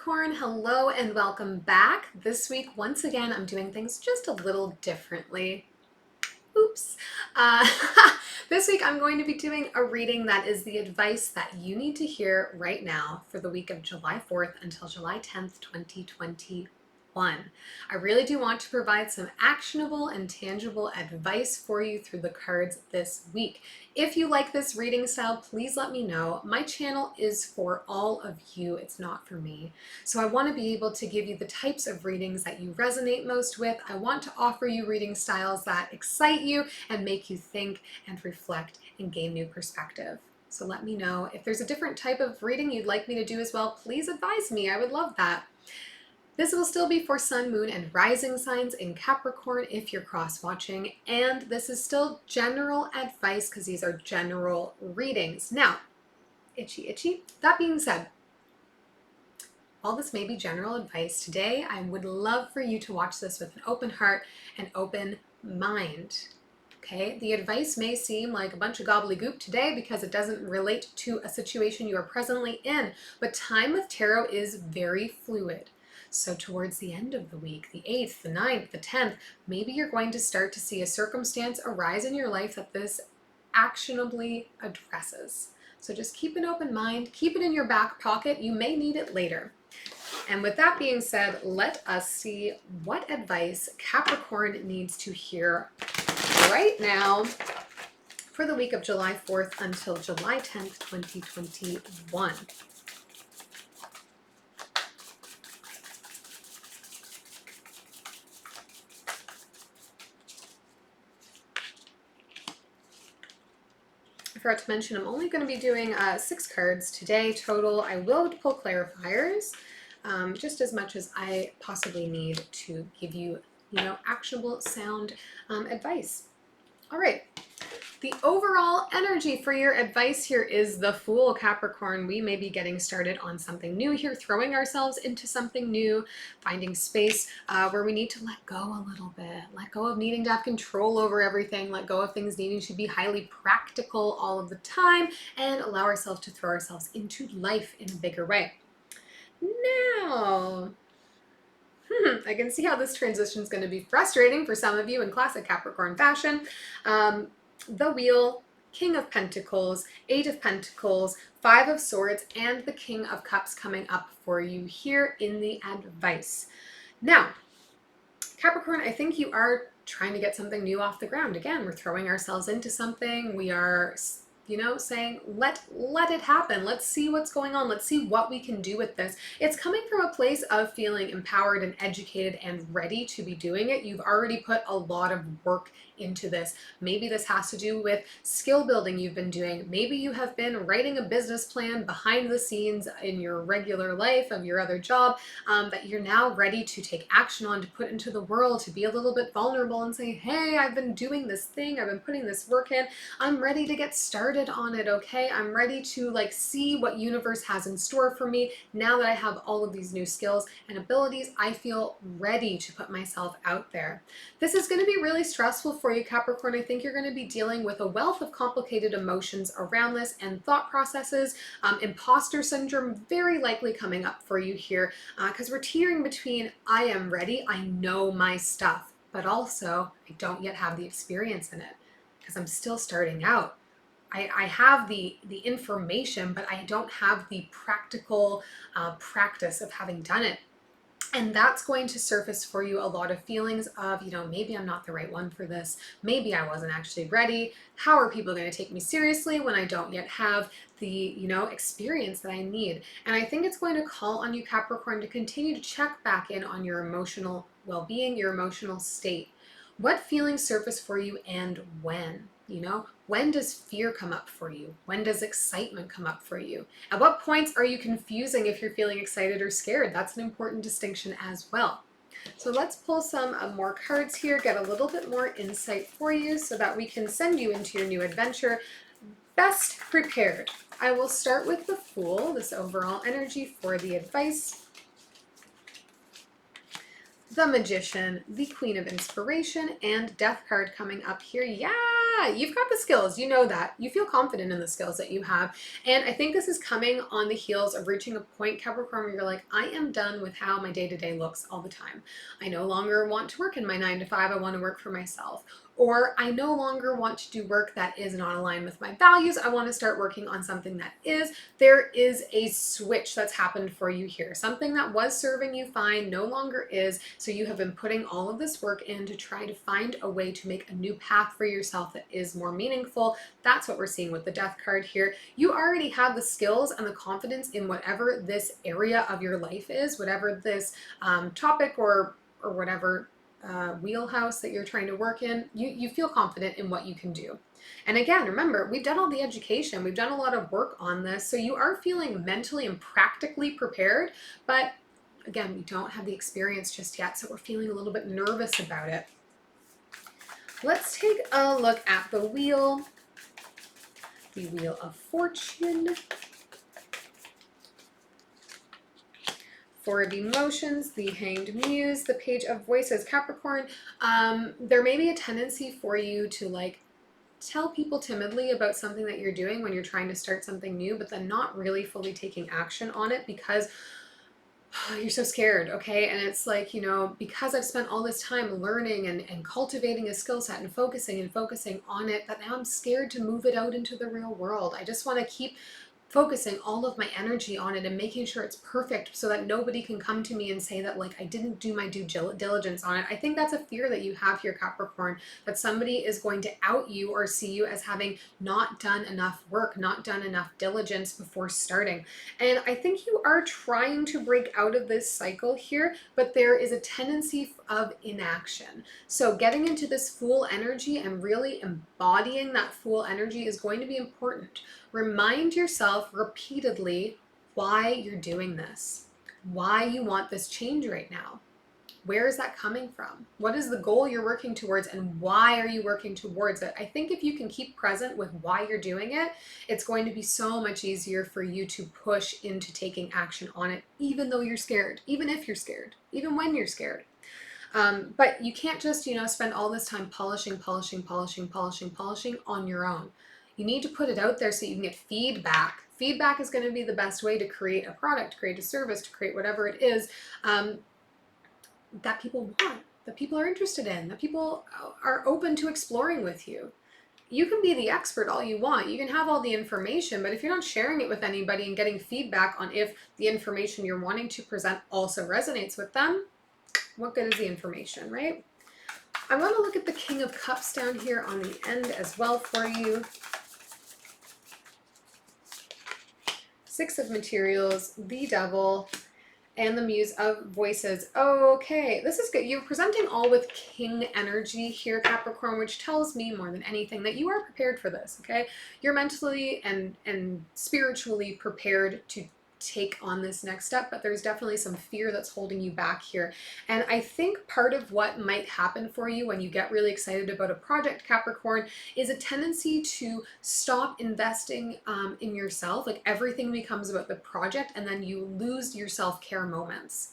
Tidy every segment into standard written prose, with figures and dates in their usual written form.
Capricorn, hello and welcome back. This week, once again, I'm doing things just a little differently. Oops. Uh, this week, I'm going to be doing a reading that is the advice that you need to hear right now for the week of July 4th until July 10th, 2021. I really do want to provide some actionable and tangible advice for you through the cards this week. If you like this reading style, please let me know. My channel is for all of you. It's not for me. So I want to be able to give you the types of readings that you resonate most with. I want to offer you reading styles that excite you and make you think and reflect and gain new perspective. So let me know. If there's a different type of reading you'd like me to do as well, please advise me. I would love that. This will still be for Sun, Moon, and Rising signs in Capricorn if you're cross-watching, and this is still general advice because these are general readings. Now, itchy. That being said, while this may be general advice today, I would love for you to watch this with an open heart and open mind. Okay, the advice may seem like a bunch of gobbledygook today because it doesn't relate to a situation you are presently in, but time with tarot is very fluid. So towards the end of the week, the 8th, the 9th, the 10th, maybe you're going to start to see a circumstance arise in your life that this actionably addresses. So just keep an open mind, keep it in your back pocket. You may need it later. And with that being said, let us see what advice Capricorn needs to hear right now for the week of July 4th until July 10th, 2021. I forgot to mention I'm only going to be doing 6 cards today total. I will pull clarifiers just as much as I possibly need to give you, actionable, sound advice. All right. The overall energy for your advice here is the Fool, Capricorn. We may be getting started on something new here, throwing ourselves into something new, finding space where we need to let go a little bit, let go of needing to have control over everything, let go of things needing to be highly practical all of the time, and allow ourselves to throw ourselves into life in a bigger way. Now, I can see how this transition is going to be frustrating for some of you in classic Capricorn fashion. The Wheel, King of Pentacles, 8 of Pentacles, 5 of Swords, and the King of Cups coming up for you here in the advice. Now, Capricorn, I think you are trying to get something new off the ground. Again, we're throwing ourselves into something. We are, saying, let it happen. Let's see what's going on. Let's see what we can do with this. It's coming from a place of feeling empowered and educated and ready to be doing it. You've already put a lot of work into this. Maybe this has to do with skill building you've been doing. Maybe you have been writing a business plan behind the scenes in your regular life of your other job that you're now ready to take action on, to put into the world, to be a little bit vulnerable and say, hey, I've been doing this thing. I've been putting this work in. I'm ready to get started on it, okay? I'm ready to see what universe has in store for me. Now that I have all of these new skills and abilities, I feel ready to put myself out there. This is going to be really stressful for you, Capricorn. I think you're going to be dealing with a wealth of complicated emotions around this and thought processes. Imposter syndrome very likely coming up for you here because we're teetering between I am ready, I know my stuff, but also I don't yet have the experience in it because I'm still starting out. I have the information, but I don't have the practical practice of having done it. And that's going to surface for you a lot of feelings of, maybe I'm not the right one for this. Maybe I wasn't actually ready. How are people going to take me seriously when I don't yet have the, experience that I need? And I think it's going to call on you, Capricorn, to continue to check back in on your emotional well-being, your emotional state. What feelings surface for you and when? When does fear come up for you? When does excitement come up for you? At what points are you confusing if you're feeling excited or scared? That's an important distinction as well. So let's pull some more cards here, get a little bit more insight for you so that we can send you into your new adventure best prepared. I will start with the Fool, this overall energy for the advice. the Magician, the Queen of Inspiration, and Death card coming up here. Yeah, you've got the skills. You know that. You feel confident in the skills that you have. And I think this is coming on the heels of reaching a point, Capricorn, where you're like, I am done with how my day-to-day looks all the time. I no longer want to work in my 9 to 5. I want to work for myself. Or I no longer want to do work that is not aligned with my values. I want to start working on something that is. There is a switch that's happened for you here. Something that was serving you fine no longer is. So you have been putting all of this work in to try to find a way to make a new path for yourself that is more meaningful. That's what we're seeing with the Death card here. You already have the skills and the confidence in whatever this area of your life is, whatever this topic or whatever wheelhouse that you're trying to work in. You feel confident in what you can do. And again, remember, we've done all the education, we've done a lot of work on this, so you are feeling mentally and practically prepared, but again, we don't have the experience just yet, so we're feeling a little bit nervous about it. Let's take a look at the Wheel of Fortune. Four of Emotions, the Hanged Muse, the Page of Voices. Capricorn, there may be a tendency for you to like tell people timidly about something that you're doing when you're trying to start something new, but then not really fully taking action on it because you're so scared, okay? And it's like, you know, because I've spent all this time learning and cultivating a skill set and focusing on it, that now I'm scared to move it out into the real world. I just want to keep focusing all of my energy on it and making sure it's perfect so that nobody can come to me and say that like I didn't do my due diligence on it. I think that's a fear that you have here, Capricorn, that somebody is going to out you or see you as having not done enough work, not done enough diligence before starting. And I think you are trying to break out of this cycle here, but there is a tendency of inaction. So getting into this Fool energy and really embodying that Fool energy is going to be important. Remind yourself repeatedly why you're doing this, why you want this change right now. Where is that coming from? What is the goal you're working towards and why are you working towards it? I think if you can keep present with why you're doing it, it's going to be so much easier for you to push into taking action on it, even though you're scared, even if you're scared, even when you're scared. But you can't just, you know, spend all this time polishing on your own. You need to put it out there so you can get feedback. Feedback is going to be the best way to create a product, create a service, to create whatever it is that people want, that people are interested in, that people are open to exploring with you. You can be the expert all you want. You can have all the information, but if you're not sharing it with anybody and getting feedback on if the information you're wanting to present also resonates with them, what good is the information, right? I want to look at the King of Cups down here on the end as well for you. Six of Materials, the Devil, and the Muse of Voices. Okay, this is good. You're presenting all with King energy here, Capricorn, which tells me more than anything that you are prepared for this, okay? You're mentally and spiritually prepared to take on this next step, but there's definitely some fear that's holding you back here. And I think part of what might happen for you when you get really excited about a project, Capricorn, is a tendency to stop investing in yourself. Like everything becomes about the project and then you lose your self-care moments.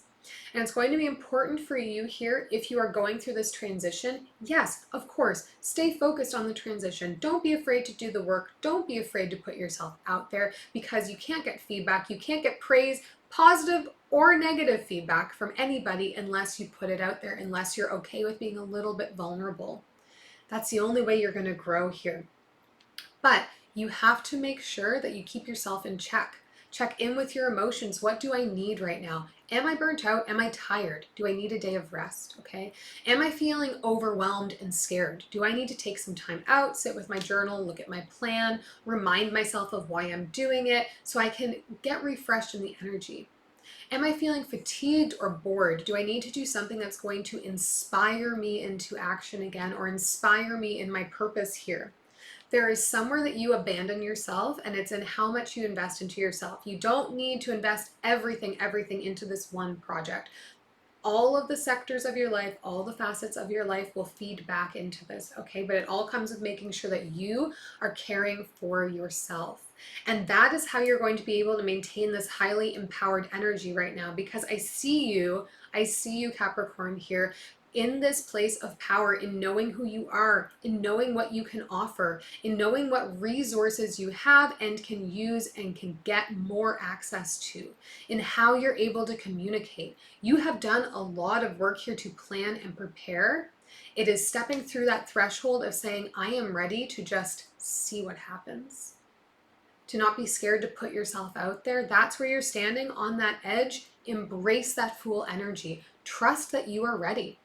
And it's going to be important for you here if you are going through this transition. Yes, of course, stay focused on the transition. Don't be afraid to do the work. Don't be afraid to put yourself out there because you can't get feedback. You can't get praise, positive or negative feedback from anybody unless you put it out there, unless you're okay with being a little bit vulnerable. That's the only way you're going to grow here. But you have to make sure that you keep yourself in check. Check in with your emotions. What do I need right now? Am I burnt out? Am I tired? Do I need a day of rest? Okay. Am I feeling overwhelmed and scared? Do I need to take some time out, sit with my journal, look at my plan, remind myself of why I'm doing it so I can get refreshed in the energy? Am I feeling fatigued or bored? Do I need to do something that's going to inspire me into action again or inspire me in my purpose here? There is somewhere that you abandon yourself, and it's in how much you invest into yourself. You don't need to invest everything into this one project. All of the sectors of your life, all the facets of your life will feed back into this, okay? But it all comes with making sure that you are caring for yourself. And that is how you're going to be able to maintain this highly empowered energy right now, because I see you, Capricorn, here in this place of power, in knowing who you are, in knowing what you can offer, in knowing what resources you have and can use and can get more access to, in how you're able to communicate. You have done a lot of work here to plan and prepare. It is stepping through that threshold of saying, I am ready to just see what happens. To not be scared to put yourself out there. That's where you're standing on that edge. Embrace that Fool energy. Trust that you are ready.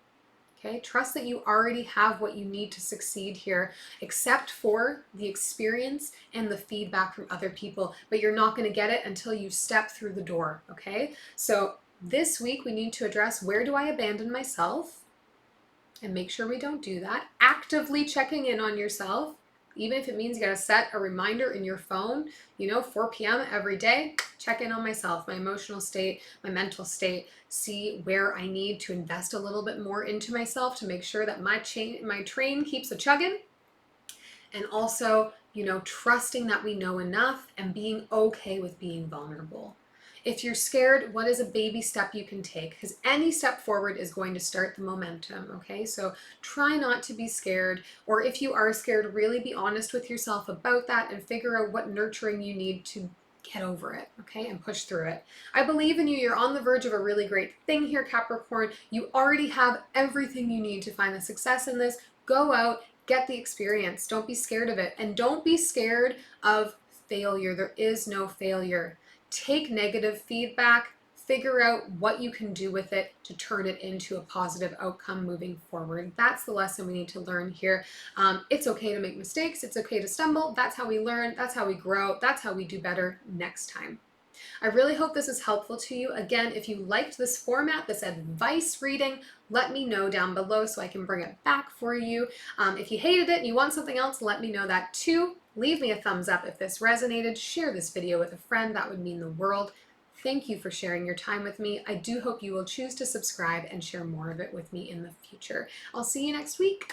Okay, trust that you already have what you need to succeed here, except for the experience and the feedback from other people. But you're not going to get it until you step through the door. Okay, so this week we need to address, where do I abandon myself? And make sure we don't do that. Actively checking in on yourself, even if it means you got to set a reminder in your phone, 4 p.m. every day, check in on myself, my emotional state, my mental state, see where I need to invest a little bit more into myself to make sure that my train keeps a chugging. And also, trusting that we know enough and being okay with being vulnerable. If you're scared, what is a baby step you can take? Because any step forward is going to start the momentum, okay? So try not to be scared, or if you are scared, really be honest with yourself about that and figure out what nurturing you need to get over it, okay, and push through it. I believe in you. You're on the verge of a really great thing here, Capricorn. You already have everything you need to find the success in this. Go out, get the experience. Don't be scared of it. And don't be scared of failure. There is no failure. Take negative feedback, figure out what you can do with it to turn it into a positive outcome moving forward. That's the lesson we need to learn here. It's okay to make mistakes. It's okay to stumble. That's how we learn. That's how we grow. That's how we do better next time. I really hope this is helpful to you. Again, if you liked this format, this advice reading, let me know down below so I can bring it back for you. If you hated it and you want something else, let me know that too. Leave me a thumbs up if this resonated. Share this video with a friend. That would mean the world. Thank you for sharing your time with me. I do hope you will choose to subscribe and share more of it with me in the future. I'll see you next week.